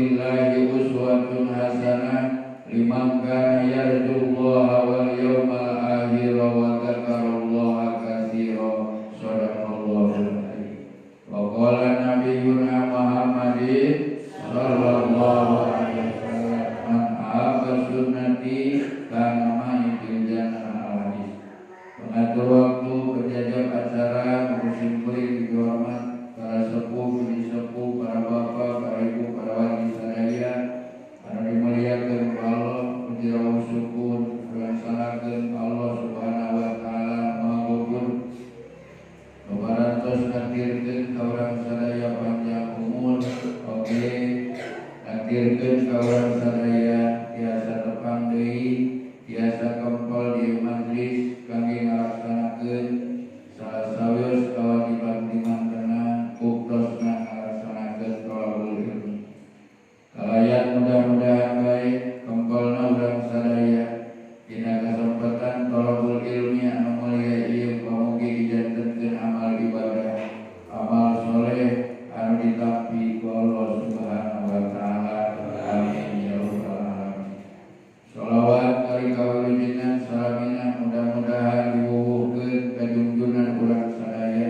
rasulillahi uswatun hasanah liman kana yarjullaha wal yawmal akhir wa dzakarallaha katsiran. Shadaqallahul adzim. Wa qala nabiyyuna Muhammadin sallallahu alaihi wasallam man ahabba sunnati kana ma'il jannah al-hadis. Mengatur waktu, berjajak acara, musim kulit dihormat para sepuh, bini sepuh, para bapak, para ibu, para wali sadaya, anu dimuliakeun ku Allah, puji rawuh syukur dilaksanakeun Allah Subhanahu wa taala Maha Gofur. Parantos naktirkeun ka urang sadaya panjang umur, oge naktirkeun ka urang sadaya tiasa tepang deui, tiasa kempel di majlis kangge ngalaksanakeun salah sawios kawajiban dimantena uktosna ngalaksanakeun thalabul ilmi. Kalayan mudah-mudahan bae kempelna urang sadaya dina kasempatan thalabul ilmi anu mulia ieu pamugi dijantenkeun amal ibadah, amal soleh anu ditampi ku Allah Subhanahu wa taala. Amin ya rabbal alamin. Shalawat kali kawilujengan salamina mudah-mudahan diwuwuhkeun ka junjungan urang sadaya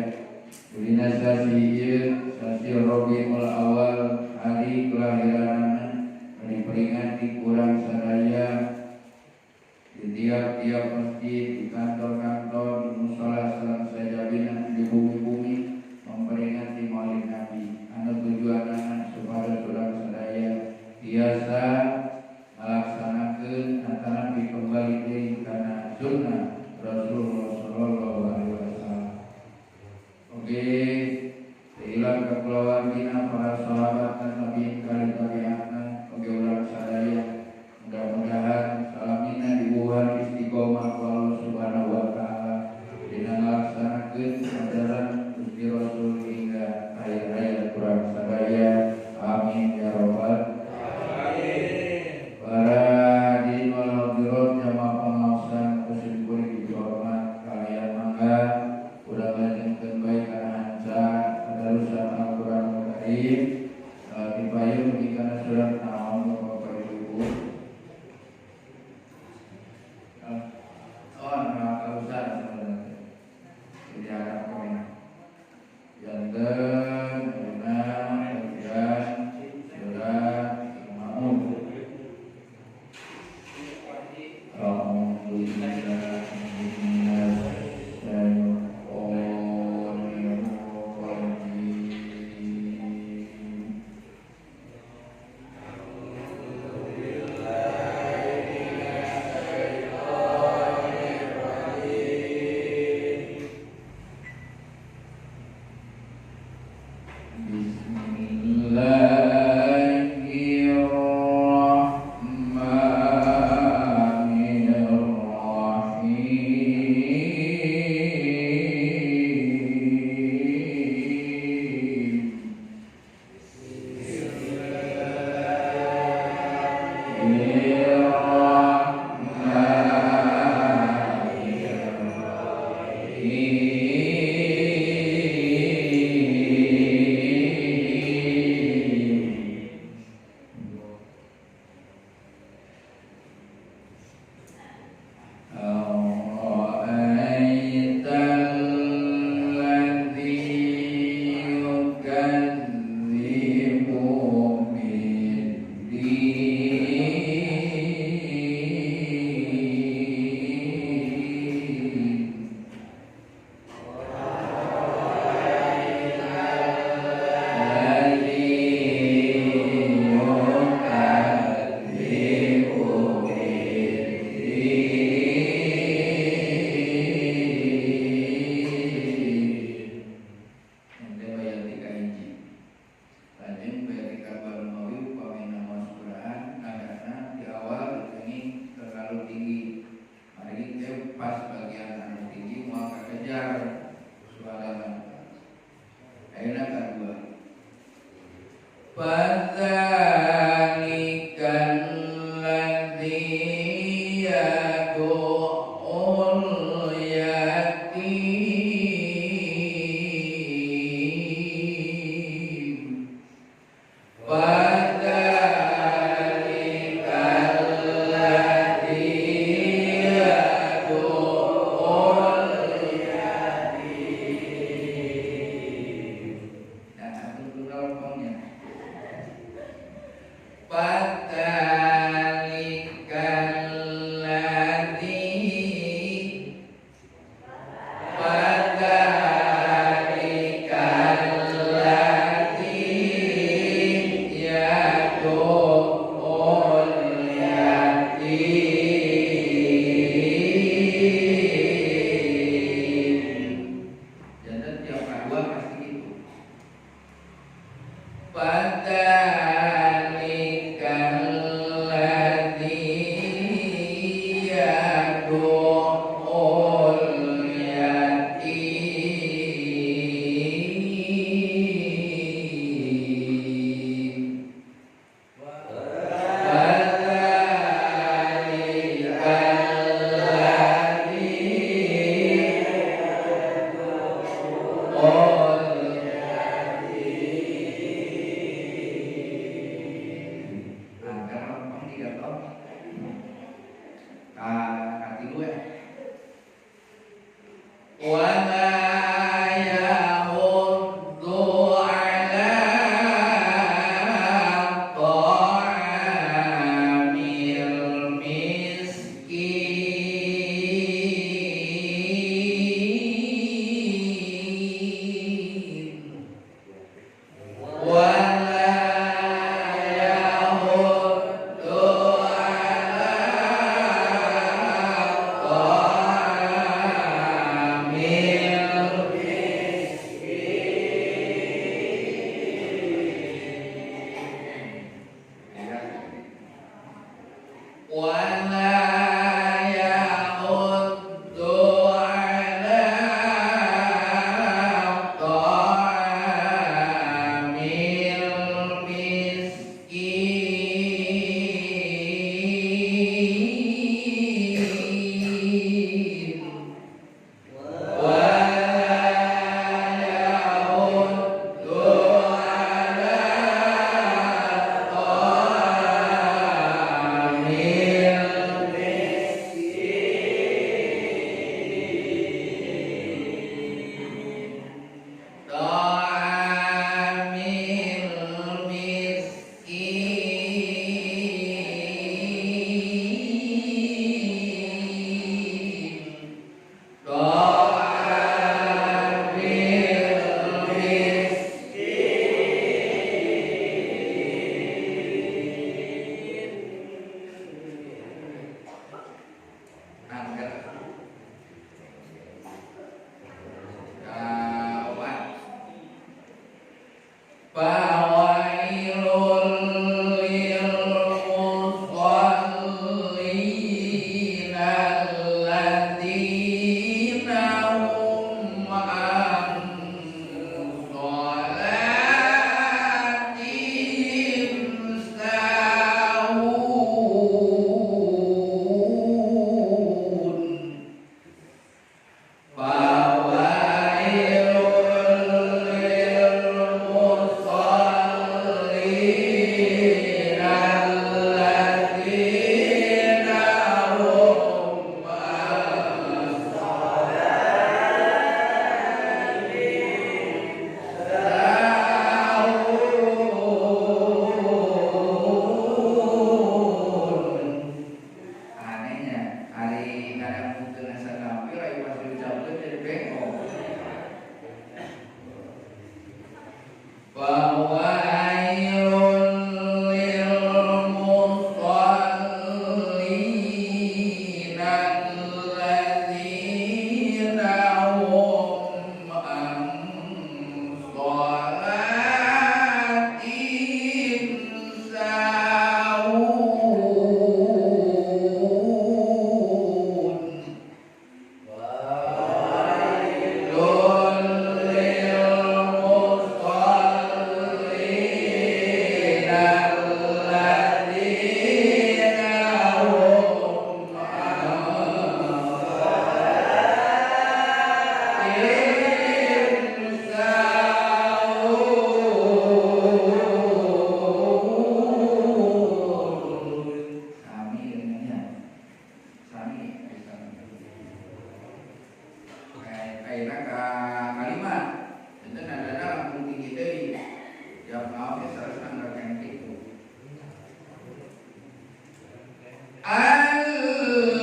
dina sasi ieu, sasi Rabiul Awal, hari kelahiranna diperingati urang sadaya di tiap-tiap masjid, di kantor-kantor, di musala sareng sajabina di bumi-bumi memperingati Maulid Nabi anu tujuanna supaya urang sadaya biasa melaksanakeun antara kembali deui kana sunnah Rasulullah sallallahu alaihi wasallam. Oke, ilang kakeluargina para sahabat dan nabi kali tabi'atna, oge urang sadaya mudah-mudahan salamina dibuat istiqomah ku Allah Subhanahu wa taala dina ngalaksanakeun ajaran Gusti Rasul hingga akhir hayat urang sadaya. Amin ya rabbal alamin.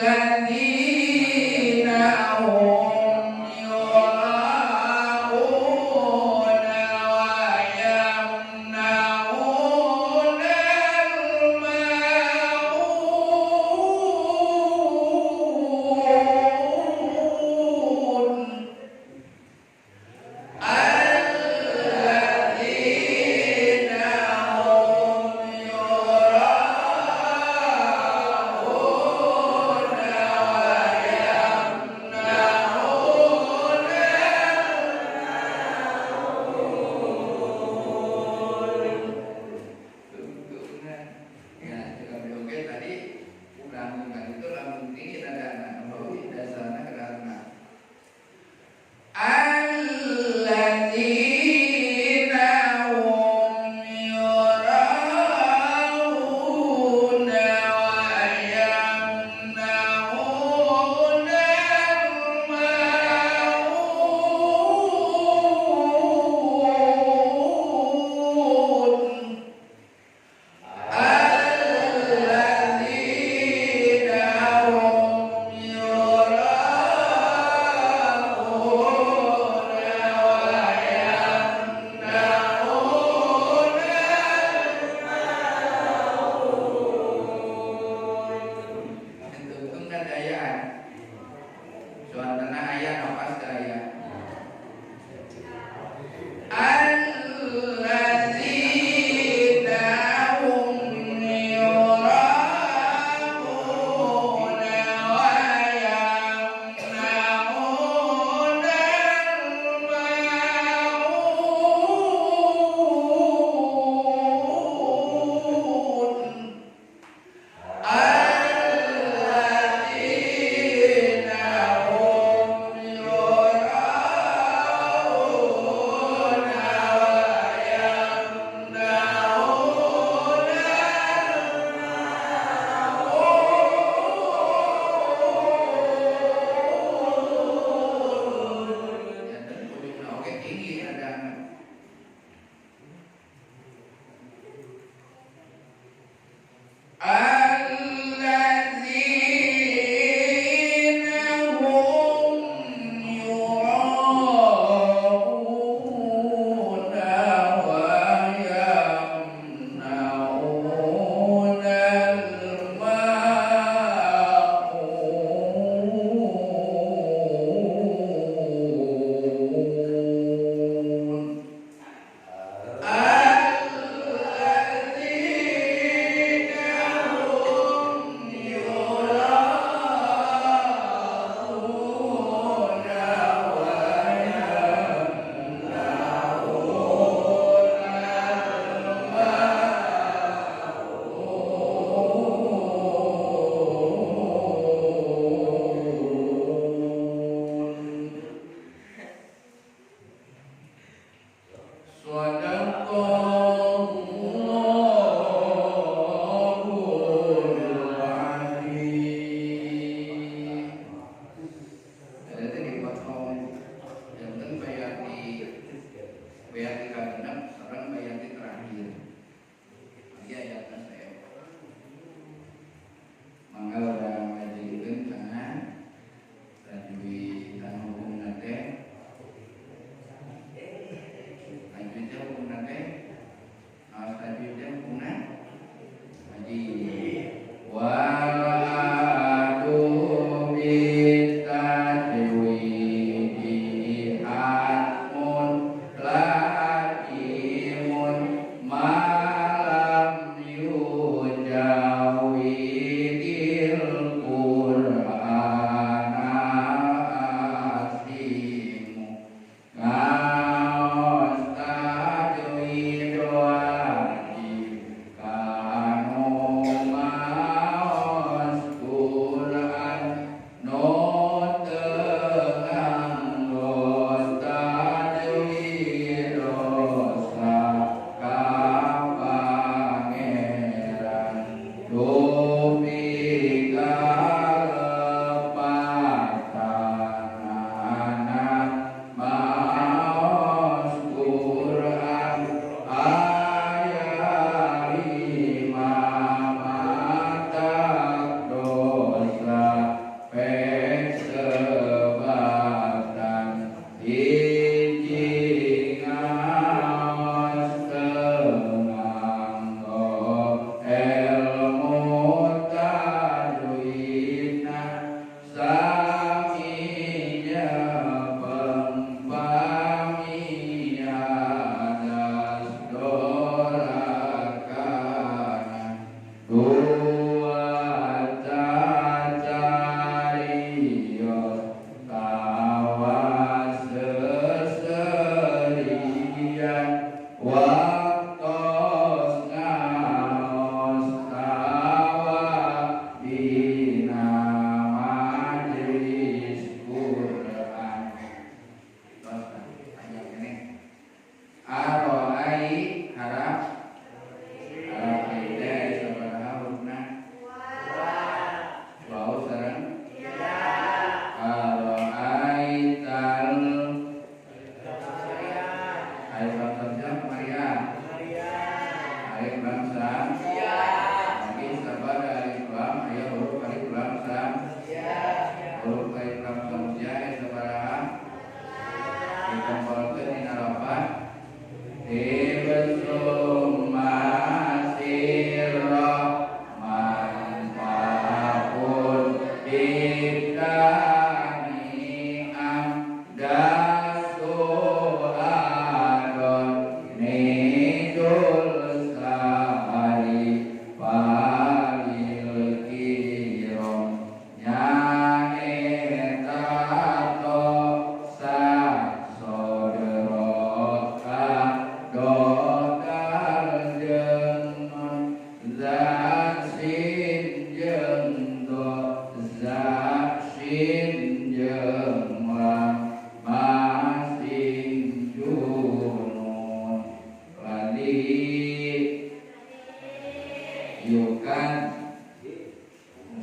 الذين هم يراءون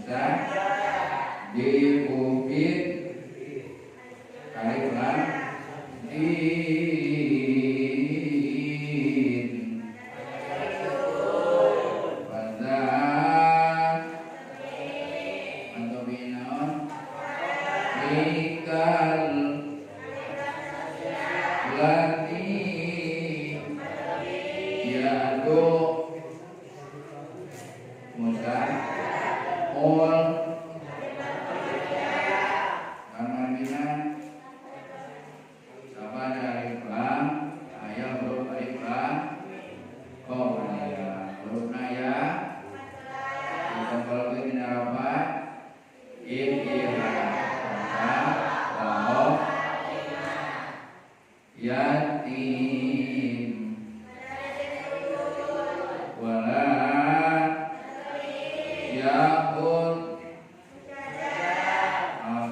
Musa dikubit alif lam din pada atau binaon ikal lati yado Musa ol Kamarbina kepada alif lam ayat huruf alif lam qawliya huruf naya dikembalikan di harapan ikira maka yatim wala yakun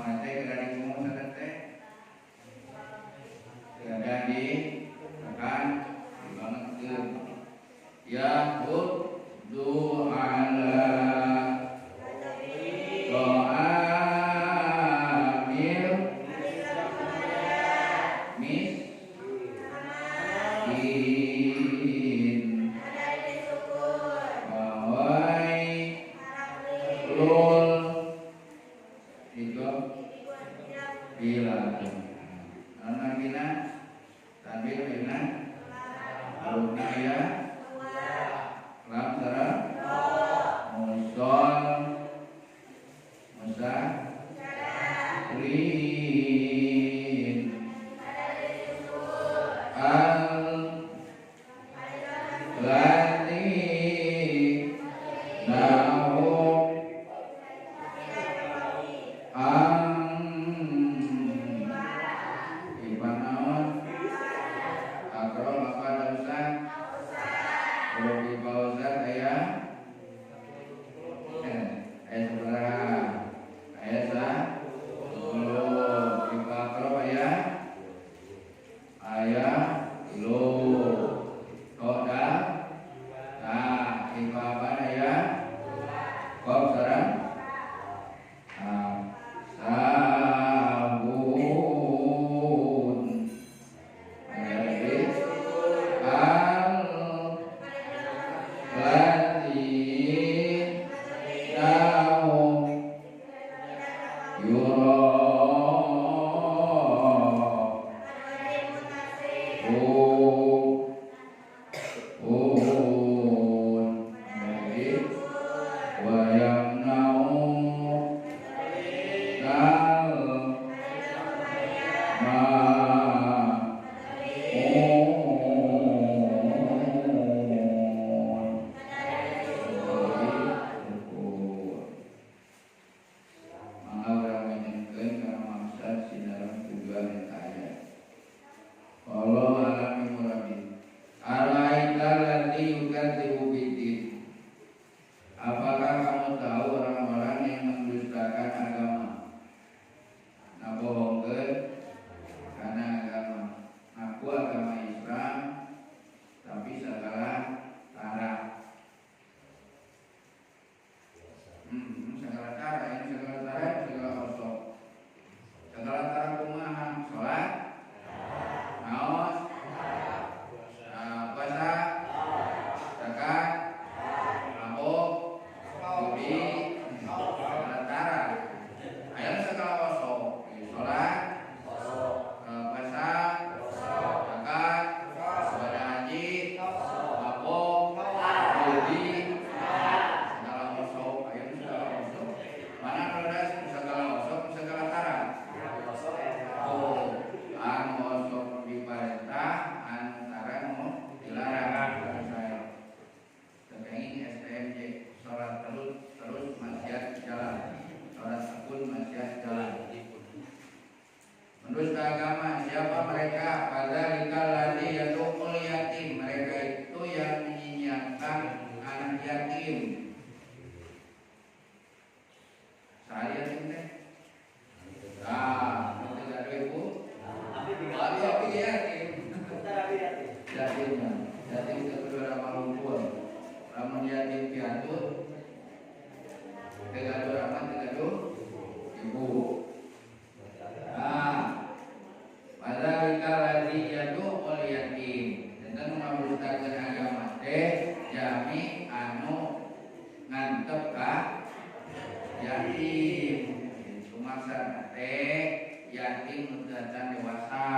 nanti dari ngomong nanti ada di akan dibangun yakun du'ala do'amir miskin bawai lul itu bilang anak bina tampil bina alumni ya lam sarang musol musa rin al lati nahu yatim. Itu maksudna teh yatim nu acan dewasa.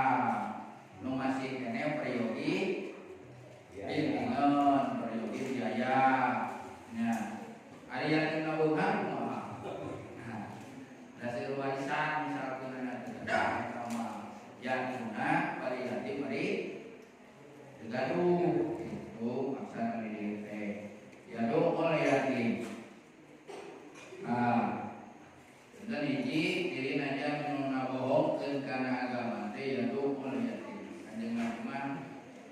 Nu masih kene periogi bimbingan, periogi biaya. Nya, ari yatim nabuhan kumaha? Nah, hasil warisan misalkan ada sama yatimna bari yatim bari gaduh itu maksana di teh yadu oleh yatim. Nah, dan hiji diri naja menuna bohongkeun kana agama teh yadu oleh yatim. Kanjeng Nabi mah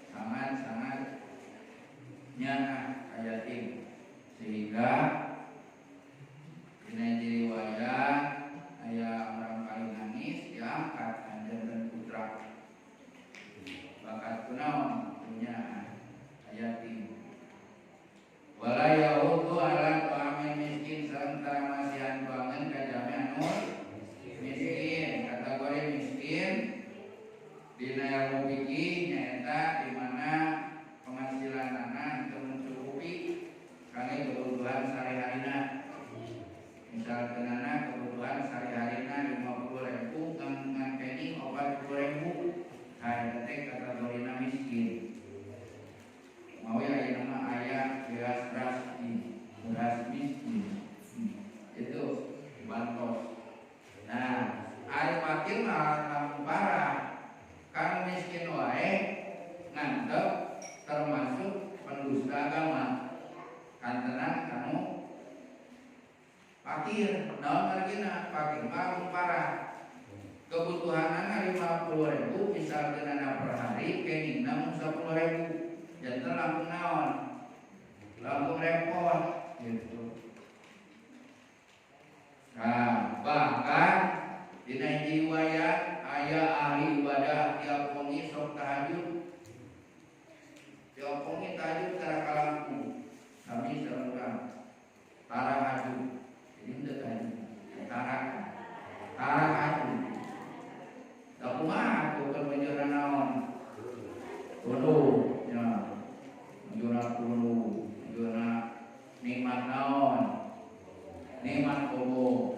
sangat-sangat nyana ka yatim sehingga dina riwayat aya orang paling nangis diangkat anjeun dan putra. Bakat kunaon punya yatim. Wala yahudu ala tuamin miskin sareng masihan tuangan ka jami anu miskin. Kategori miskin dina ilmu fikih nyaeta di mana penghasilanana teu mencukupi kangge kebutuhan sehari-harina. Misalkeunana kebutuhan sehari-harina 50.000 ngangkeni 40.000. Hai teh kategorina miskin. Mau ya nama ayah beras miskin. Itu bantos. Nah, ari fakir mah parah. Kan miskin wae ngantep termasuk pendusta agama. Kantenan kanu fakir. Naon margina fakir mah parah. Kebutuhanan 50.000 misalkan per hari keningna 10.000 jantan lampung naon lampung repot gitu. Nah bahkan dina riwayat aya ahli ibadah tiap wengi sok tahajud, tiap wengi tahajud cara kalampu kami sareng tahajud jadi henteu tahajud tahajud. Da kumaha tuh keur menjana naon? Kudu nya. Menjana kudu, menjana nikmat naon? Nikmat kubu.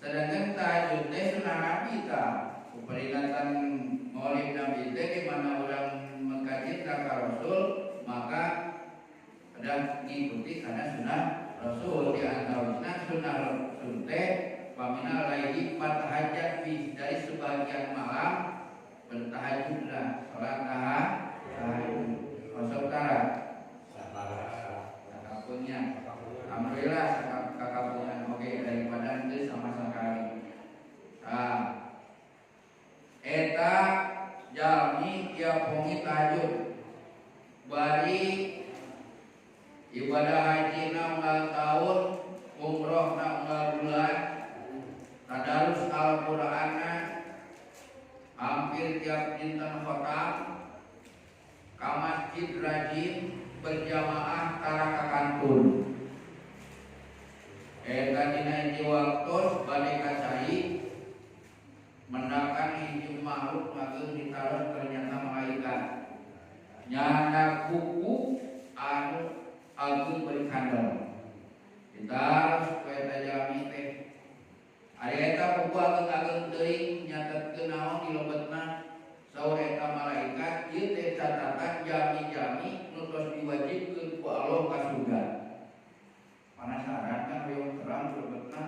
Sedangkan tahajud teh sunah Nabi ta. Peringatan Maulid Nabi teh di mana orang mengkaji ka Rasul, maka ada ngikuti karena sunah Rasul. Di antaranya sunah Rasul teh paminal laili fatahajat fi, dari sebagian malam bertahajudlah, salat tahajud. Saudara sakapunnya alhamdulillah sakapunnya oke daripada itu sama sekali. Eta jalmi tiap wengi tahajud bari ibadah haji na unggal tahun, umroh na unggal bulan, tadarus Al-Qur'ana hampir tiap dinten khotam, ka masjid rajin berjamaah tara ka kantun. Eta dina hiji waktos bade kacai mendakan hiji makhluk ngageun ditaruh ternyata malaikat. Nyana kuku anu agung berkandel. Ditaruh ka eta jami teh. Ari eta kuku agung-agung teuing nyatetkeun naon di lobetna saur eta malaikat ieu teh catatan jami-jami nu tos diwajibkeun ku Allah ka surga. Penasaran kan hoyong terang lobetna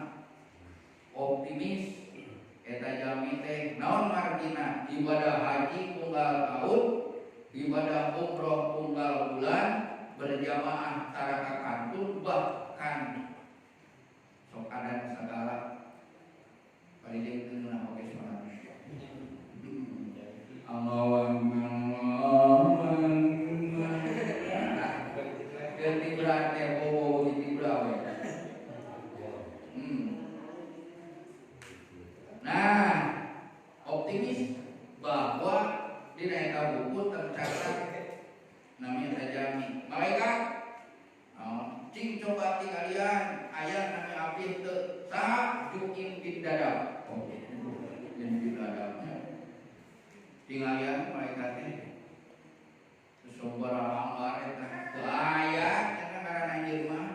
optimis eta jami teh naon margina ibadah haji tunggal tahun, ibadah umroh tunggal bulan, berjamaah tara ka kantun, bahkan sok ada segala paling nah oke salat. Allahumma ketibra teh bobo ditibra we. Nah, optimis bahwa di daerah buku tercatat namanya tajami malaikat. Cing coba ti kalian aya namanya abdi teu sa jukin bidadab. Oh, jeung bidadabnya. Tingalian malaikatnya sumber langgar eta teu aya cenah ngaranna ieu mah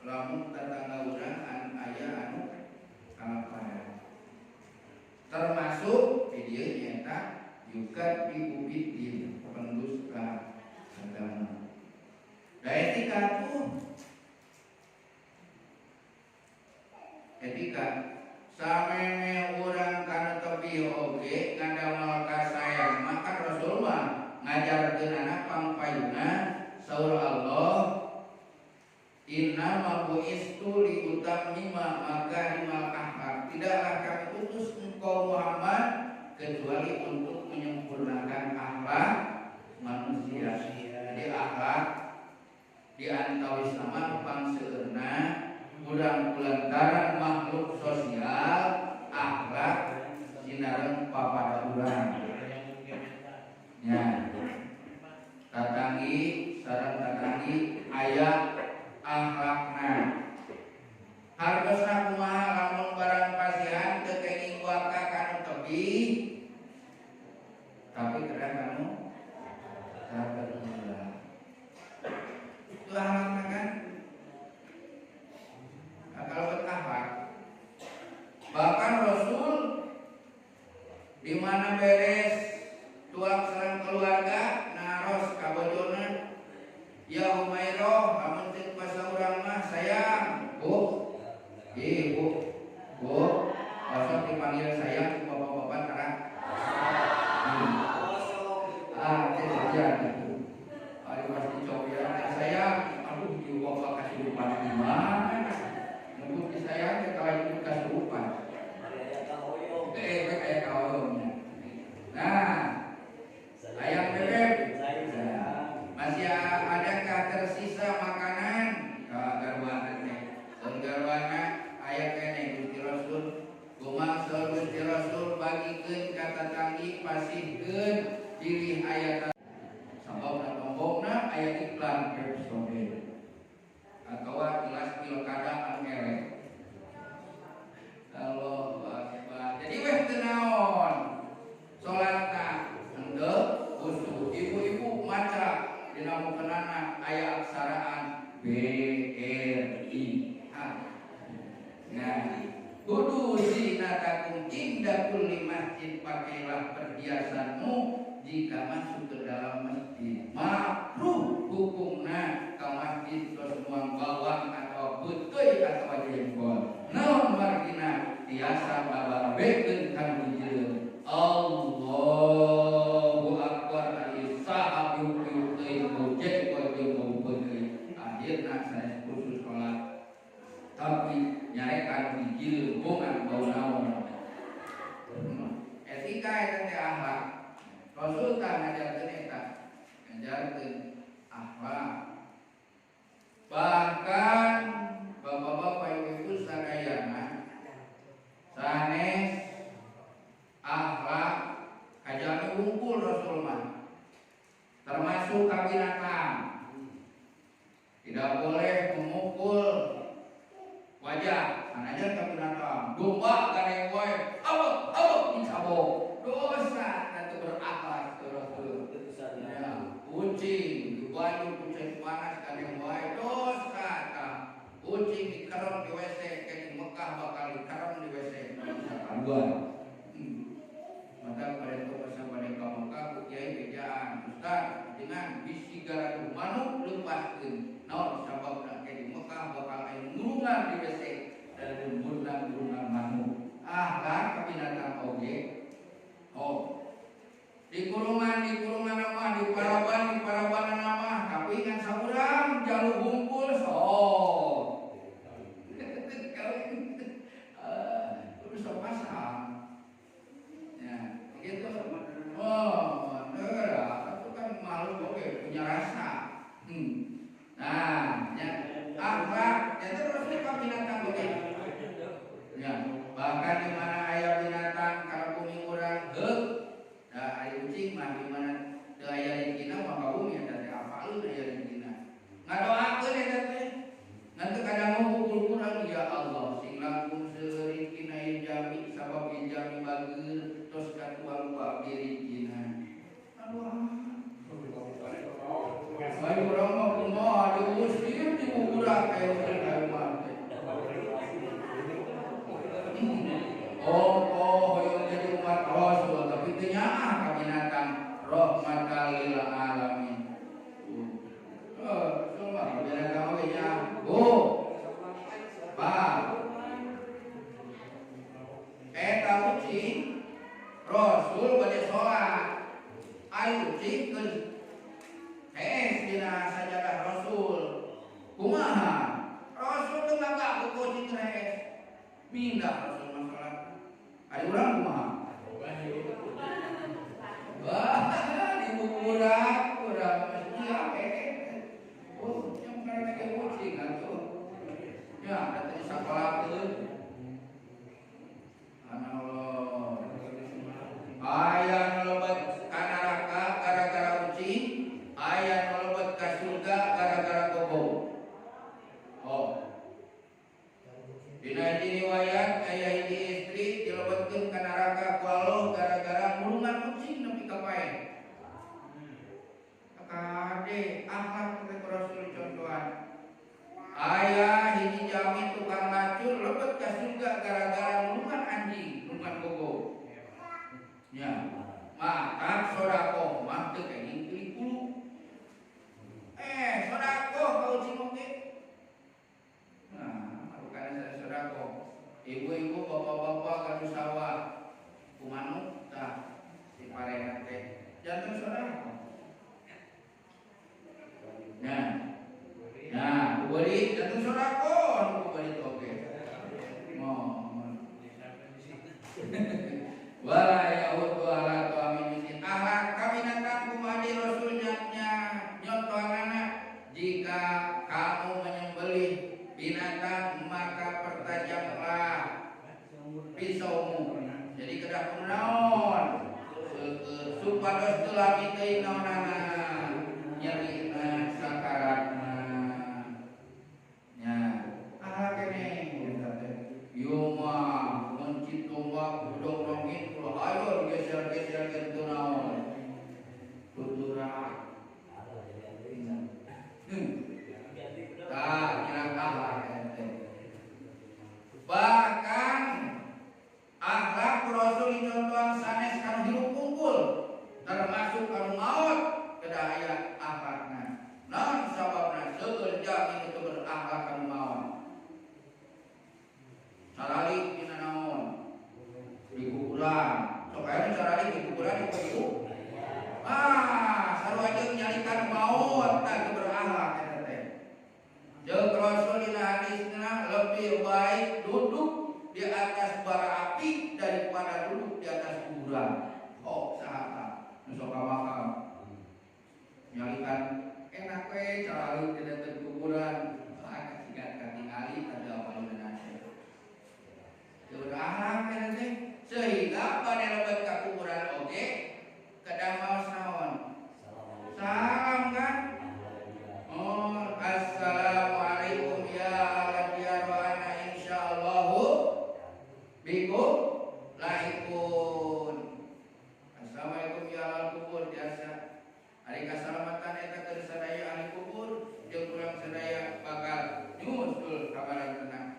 lamun tetangga urang anu aya anu kalaparan. Termasuk video nyata juga diubitin pendusta agama. Da etika tuh etika sameme urang kana tepi oge ngadamel kasayang maka Rasul mah ngajarkeun anak pangpayuna saur Allah inna ma buistu li utammima makarimal akhlak, tidaklah kami utus engkau Muhammad kecuali untuk menyempurnakan akhlak manusia. Jadi akhlak di antawis nama pangseueurna urang kulantaran makhluk sosial akhlak sinareun papada urang. Ya. Tatangi sareng tatangi aya akhlakna. Hartosna kumaha lamun barang pasihan teu kenging waka kanu tepi tapi kada kanu saperlulah. Itu akhlakna kan? Kalau berakhlak, bahkan Rasul di mana beres tuang sareng keluarga naros ka bojona, ya Humairah, amun teu pas urang mah sayang, Bu. Bu. Osok dipanggil sayang ku bapak-bapak karang. Teh saja gitu. Ari pasti coba sayang, aduh di bapak kasih lupa di mana. Nunggu disayang kalau itu kasurupan. Kayak kaoyongnya. Nah, ayam bebek. Masih adakah tersisa makanan? Garwana ayat kene Gusti Rasul. Kumaha Gusti Rasul bagikeun ka tatanggi pasihkeun diri ayat sababna tombokna ayat iklan Pepsodent. Atawa jelas pilkada anu elek. Allahu Akbar. Jadi weh teu naon. Salatna henteu khusyuk. Ibu-ibu maca dina mukenana aya aksaraan BRI. Nah, kudu zinatakum inda kulli masjid, pakailah perhiasanmu jika masuk ke dalam masjid. Makruh hukumna ka masjid terus muang bawang atau beuteui atau jengkol. Naon margina tiasa bababekeun kana dijieun. Allahu Akbar ali sahabu teuing jengkol jeung beuteui. Akhirna saya khusus salat. Tapi nyarekan dijieun bungan bau naon. Etika eta teh akhlak. Rasul tah ngajarkeun eta. Ngajarkeun akhlak. Bahkan bapak-bapak ibu-ibu sadayana sanes akhlak kajami unggul Rasul mah. Termasuk ka binatang. Tidak boleh memukul wajah, anajan ka binatang. Domba gareng poe, awak dicabok. Dosa atuh berakhlak tu Rasul. Ya, kucing dibanyu kucing panas gareng wae dosa tah. Kucing dikerem di WC ke di Mekah bakal dikerem di WC. Kaduan. Maka pada itu pasal pada ka Mekah ku kiai bejaan. Ustaz, dengan bisi garadu manuk lepaskeun. Naon sababna ke di Mekah bakal aya ngurungan di WC dan gurungan manuk. Akhlak ka binatang oge. Di kurungan nama, di paraban nama, tapi kan saurang jalur bungkul terus pasang. Ya, begitu. Itu kan makhluk oke punya rasa. Nah, ya, akhlak, itu terusnya ka binatang oge. Ya, bahkan di mana aya binatang kalau bumi urang heuk. Nah, ari kucing mah di mana teu aya rezekina mah ka bumi eta nya sajadah Rasul. Kumaha? Rasul teu ngagak kucing rees. Mindah Rasul masalah. Ari urang kumaha? Wah, di urang mesti ape. Oh, yang karena ke kucing atuh. Ya, datang sakolakeun. Analog. Aya nalebet ka neraka gara-gara kucing, aya nalebet ka surga gara-gara gogo. Oh. Dina riwayat aya hiji istri dilebetkeun ka neraka ku Allah gara-gara ngurungan kucing nepi ka pae. Kade akhlak teh Rasul contohan. Aya hiji jami tukang lacur lebet ka surga gara-gara ngurungan anjing, ngurungan gogo. Ya, maka sodako mah teu kenging teu dipulu. Sodako kau cimoge. Nah, bukan saya sodako. Ibu-ibu, bapak-bapak kanu sawah kumanuk tah si parengan teh jantung sodako. Nah, kubeli jantung sodako, kubeli oke. Wala ya'ud wala tu'amin miskin. Kami datang kumadi Rasulnya nyontohanana, jika kamu menyembelih binatang maka pertajamlah pisaumu. Jadi kedah kunaon supados teu lami teuing naonana nyerina sakaratna. Nya kene yuma mencitumwa budong rongin pulau ayo geser-geser gitu naon tuturah tak nyerang ente. Bahkan akhlak Rasul contohan sanes kanu hirup unggul termasuk kanu maut kedah aya akhlakna. Naon sababna seueur jami itu berakhlak kanu maut. Sarali dina naon? Di kuburan. Sok aya sarali di kuburan itu. Sarua jeung nyalikan maut tah berakhlak eta teh. Jeung Rasul dina hadisna lebih baik duduk di atas bara api daripada duduk di atas kuburan. Oh, saha nu sok makam. Nyalikan enak we sarali di dekat kuburan. Kasigan katingali ada apa dina Kebenaran kan sehingga pada lebat ke kuburan oke kedah maos naon salam kan. Oh, assalamualaikum ya ahla diyar wa ana insyaallahu bikum lahiqun. Assalamualaikum ya ahli kubur biasa. Ari kasalamatan eta keur sadaya ahli kubur jeung urang sadaya bakal nyusul kabaran tenang.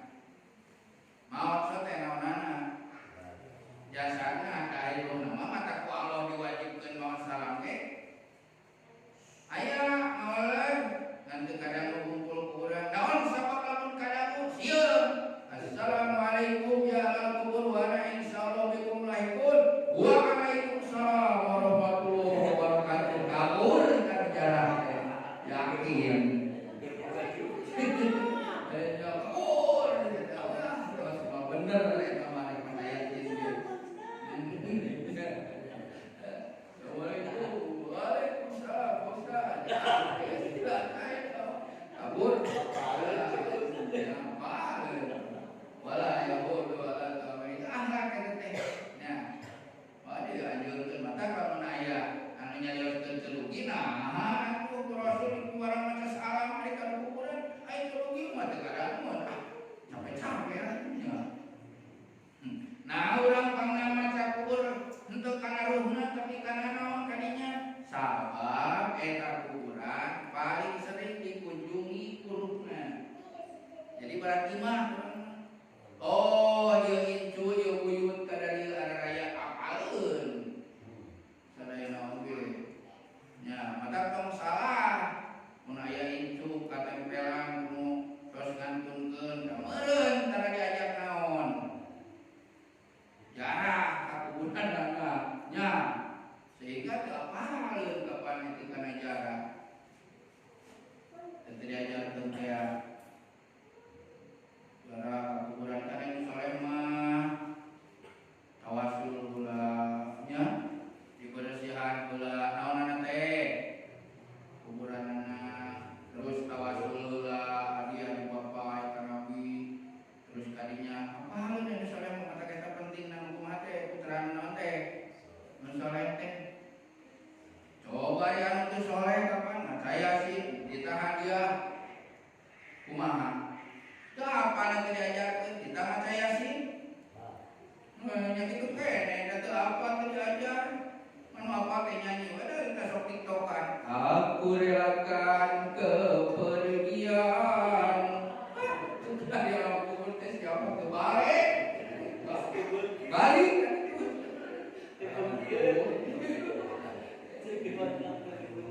Maksud teh naonana? Jasana dari nama mata ku Allah diwajibkeun maos salam ge. Aya ngawelan ngan teu kadang ngumpul kuburan. Naon sabab lamun kadamu? Sieun. Assalamualaikum ya ahlal kubur wa ana insyaallah bikum lahiqun. Waalaikumsalam warahmatullahi wabarakatuh. Kabur kan jarang teh. Yakin. Bener eta mah rek percaya jinjin. Waalaikumsalam Ustaz. Kabur. Wala yahud wala tamai. Akhlak eta teh. Nah, mah dianjurkeun mata lamun aya anu nyarioskeun celugi nah atuh Rasul kuwarang maca salam ari ka kuburan aya celugi mah teu kadangun. Capek-capek atunya. Nah, urang pangna maca kubur henteu kana ruhna tapi kana naon kadinya? Sabab eta kuburan paling sering dikunjungi kuruhna. Jadi berarti mah oh, ieu incu ieu buyut kada ieu araraya apaleun. Sadaya naon ge. Nya, mata tong salah. Mun aya incu katempelan nu tos ngantunkeun ka meureun tara diajak naon. Jarah kakuburan nya sehingga teu apaleun kapan itu kana jarah. kumaha. Teu apa nanti diajarkeun kita maca Yasin. Nya kitu kene da teu apa teu diajar. Manu apa teh nyanyi we da kita sok tiktokan. Aku relakan kepergian. Dari ampun teh siapa teu balik. Balik.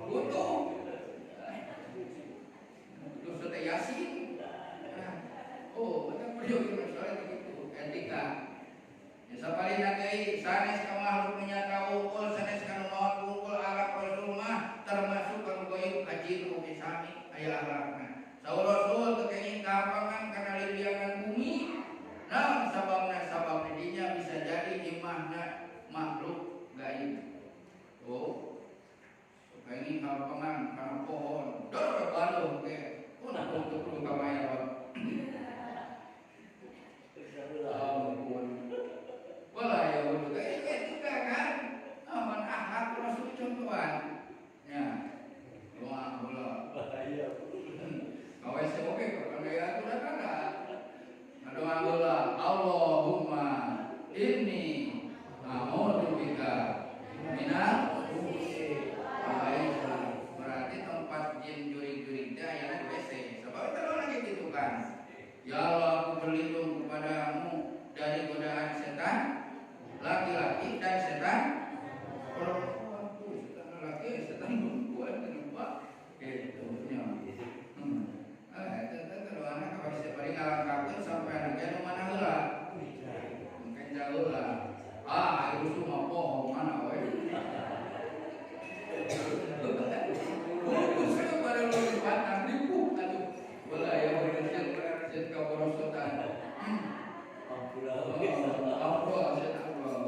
Butuh. Terus ada Yasin. Oh, kita perlu soal begitu etika. Ya sapalina deui sanes ka makhluk menyata unggul sanes ka maot unggul alat Rasul mah termasuk kanu goyub ajir ugi sami aya akhlakna. Saur Rasul teu kenging kahapangan kana liliangan bumi. Naon sababna? Sabab dinya bisa jadi imahna makhluk gaib. Oh. Kenging kahapangan kana pohon. Dor baluh ge. Una kudu kamaya. Ampun. Wala ya udah kayak juga kan. Aman akhlak Rasul contohan. Ya. Doa bola. Iya. Kawe semoga kalau ya sudah kada. Doa bola. Allahumma inni a'udzu bika minal khubuthi. Berarti tempat jin juri-juri dia adalah WC. Sebab itu lagi gitu kan. Ya Allah, aku berlindung kepadamu dari godaan setan laki-laki dan setan perempuan. Setan laki, setan perempuan, kenapa? Gitu nya. Itu keduanya kalau bisa paling ngalangkapkeun sampai anaknya nu mana heula. Mungkin jauh lah. Itu semua pohon mana we. Saya pada lu batang nipu atuh. Bola ya bener ke porosotan. Allah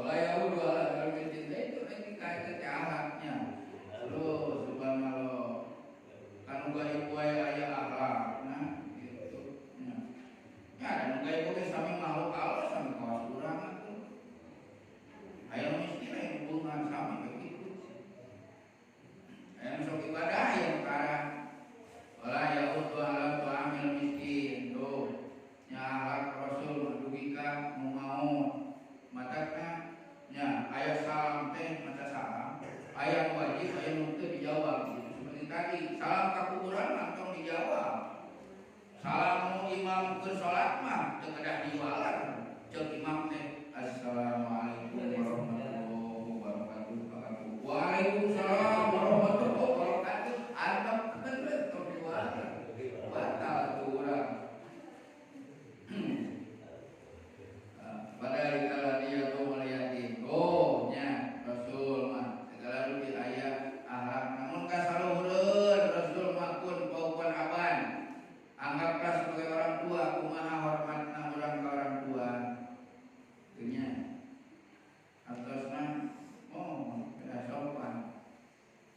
layak dua dalam cinta itu nanti kait ahlaknya. Terus subhanallah. Kan gaya aya akhlak. Nah, gitu. Ya, dan gaya ge sami makhluk Allah sami kawas urang atuh. Aya miskin aya hubungan sami begitu. Aya sok ibadah yang parah. Wala yaudu ala tu'amil miskin. Tuh. Nya akhlak Rasul mandugika mau matana nya aya salam teh maca salam. Aya wajib aya nu teu dijawab gitu. Seperti tadi, salam ka kuburan langsung dijawab. Salam nu imam keur salat mah teu kedah diwalar. Ceuk imam teh assalamualaikum warahmatullahi wabarakatuh. Waalaikumsalam warahmatullahi wabarakatuh. Adab keun teu diwalar. Batal tuh urang. Padahal kalau dia tuh melihatin, nya Rasul mah segala rugi ayat akhlak. Namun kasaluhureun Rasul mah kun paupan aban. Anggaplah sebagai orang tua, kumaha hormatna urang ka orang tua. Nya atosna beda sopan.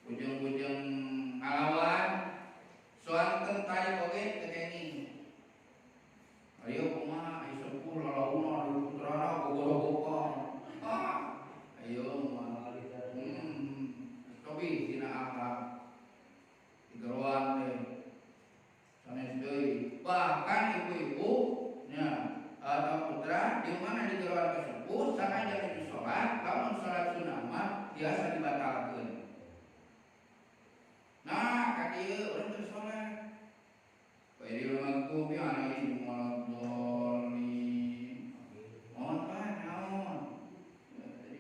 Ujung-ujung ngalawan soanteun tadi oge teu kenging. Ayo kumaha ai sepuh lalauna di putrana bogoh-bogoh. Ayo mah. Tobi dina akhlak. Digeroan teh. Sanes deui. Bahkan ibu-ibu nya atau putra di mana digeroan tersebut sanajan di salat, lamun salat sunah mah biasa dibatalkeun. Nah, ka dieu urang teu salat. Jadi memangku biar ini molotoni, mohon naon, jadi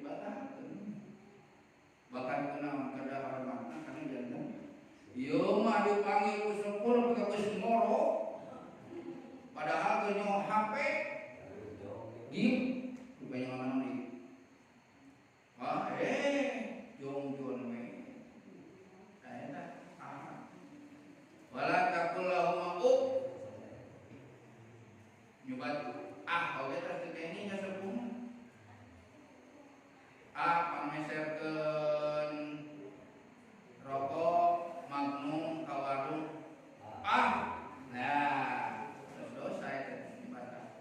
bahkan kenal kada hormatna kana jantan. Ieu mah dipanggil ku sepur ka geus ngoro. Padahal teu nyaho HP. Gim, rupanya naon di. Jong-jong we. Eta wala taqullahumma nyobat oge terus teu nya sepuh pameserkeun rokok magnum ka warung nah terus dosa eta dibatal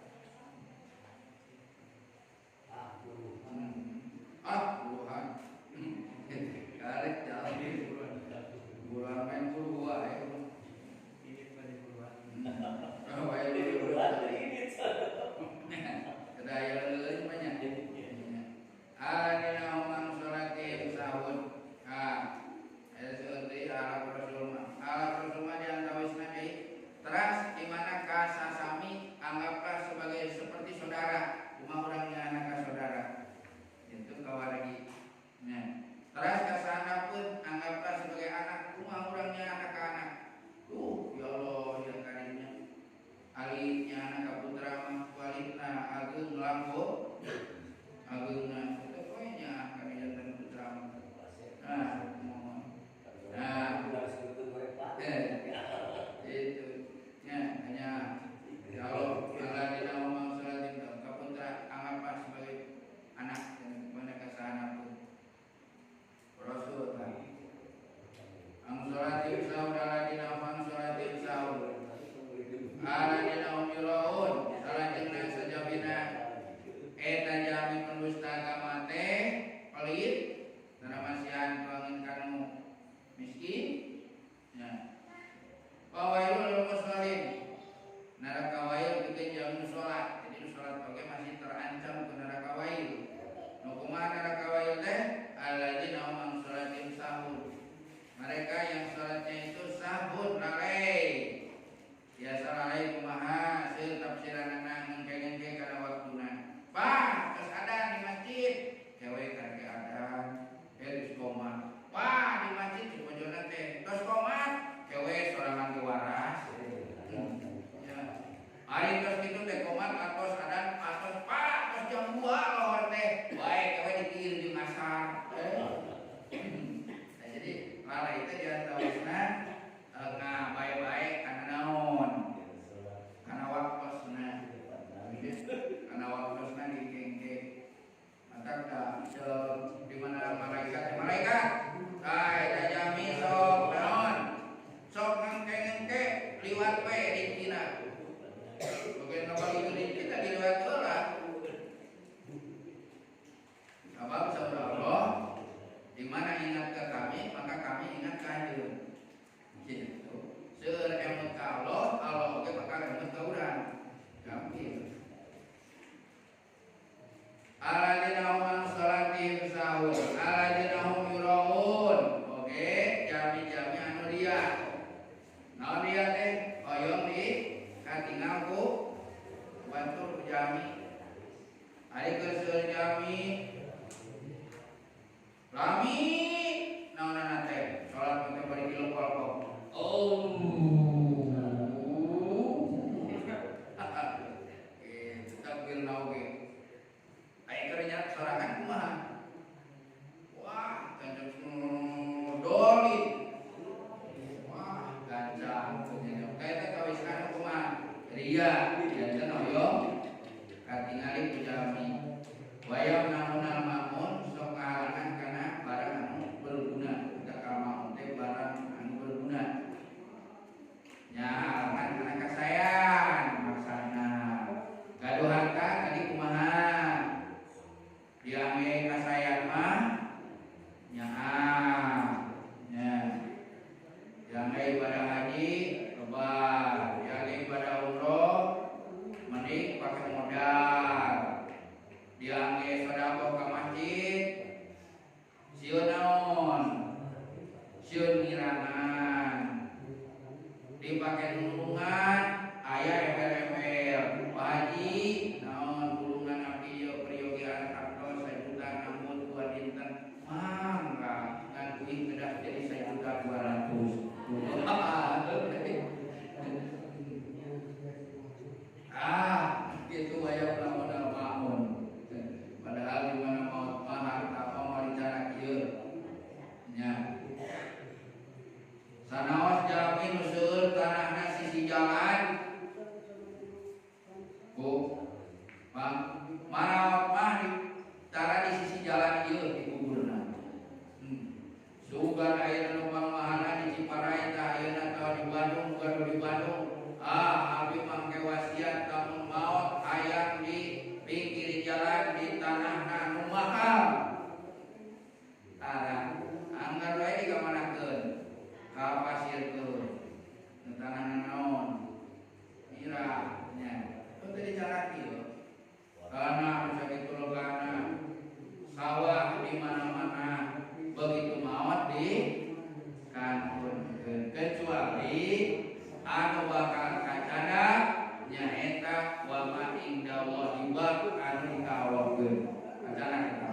batur jami. Ari keur jami. Lami naonana teh? Salat teh bari dilopol kok. Oh. Takbir naoge. Aya keur nya sorangan kumaha? Wah, tancap doli. Wah, gancang. Kayak kawis anu kumaha? Ria, janten hoyong katingali ku jami. Wayam namunal mamun sok kahalangan kana barang anu berguna. Kita kamaun teh barang anu berguna. Nya halangan kana kasayan maksana. Gaduhan ka tadi kumaha? Diame kasayan mah nyaah. Nya. Diame ibadah haji lebar, diame ibadah umroh mending pakai modal. Diangge sedekah ka masjid sieun naon? Sieun ngirangan. Dipake tulungan aya embel-embel. Pak Haji naon tulungan abdi ieu peryogian kartos 1 juta namun 2 dinten. Mangga ngan kuing bedah jadi 1.200.000. Gitu wayang modal maun. Padahal di mana maut mahar apa mau dicara kieu. Nya. Sanaos jami nu seueur tanahna sisi jalan. Bu. Bang, maraot mah di tara di sisi jalan ieu di kuburna. Sugan aya numpang mahana di Ciparai tah ayeuna tah di Bandung, bukan di Bandung. Abdi mangke wasiat lamun maot hayang di pinggir jalan di tanah anu mahal. Tara anggar wae digamanakeun ka pasirkeun. Nu tanah naon? Mira nya. Teu dicara kieu. Tanah sakitu logana. Sawah di mana-mana. Begitu maot di kantunkeun kecuali anu bakal kacana nyaeta wa ma indallahi wa anu ditawakeun kacana kita.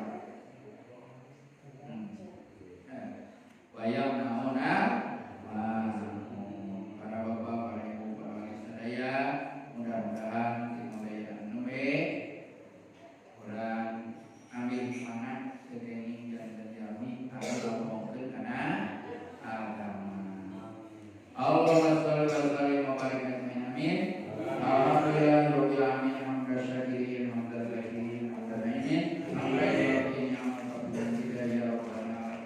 Wayang naonna para bapak, para ibu, para wali sadaya mudah-mudahan dimulai nume urang ambil mangan sedening dan jami anu ngomongkeun kana agama. Allahumma shalli wa sallim wa barik amin. Alhamdulillah rabbil alamin hamdan syakirin hamdan zakirin hamdan naimin hamdan yakin hamdan tidak ya rabbana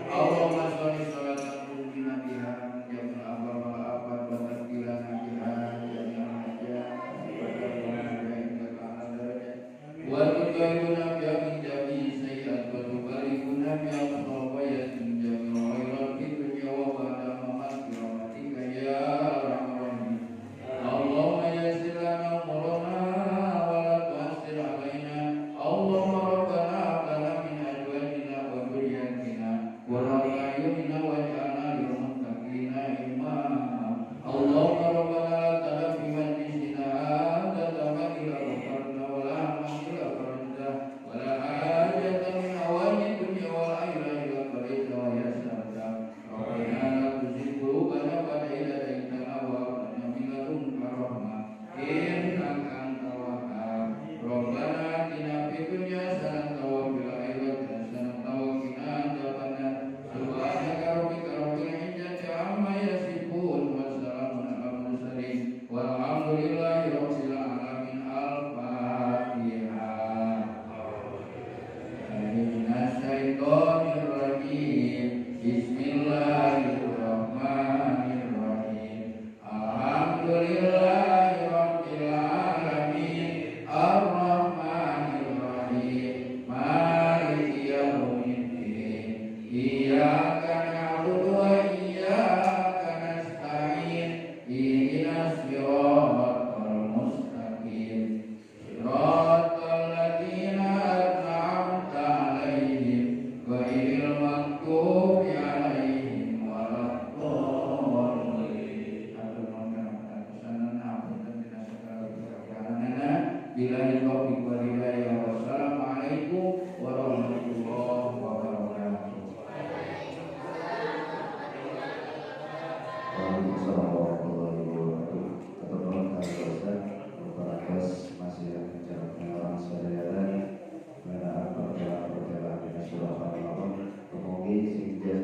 Allahumma shalli salatan tu'mina biha jamil abad wal abad wa tasbihana biha jamil hajat wa taqabbal indaka al-darajat wa tujayyuna biha min jami'i sayyi'at wa tubarikunna biha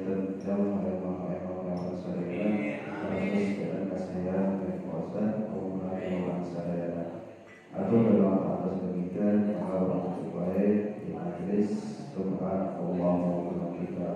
terjauh emang sadaya terus dan kasihan dan kuasa orang sadaya atau dalam atas demikian maka orang baik di majelis Tuhan Allah kita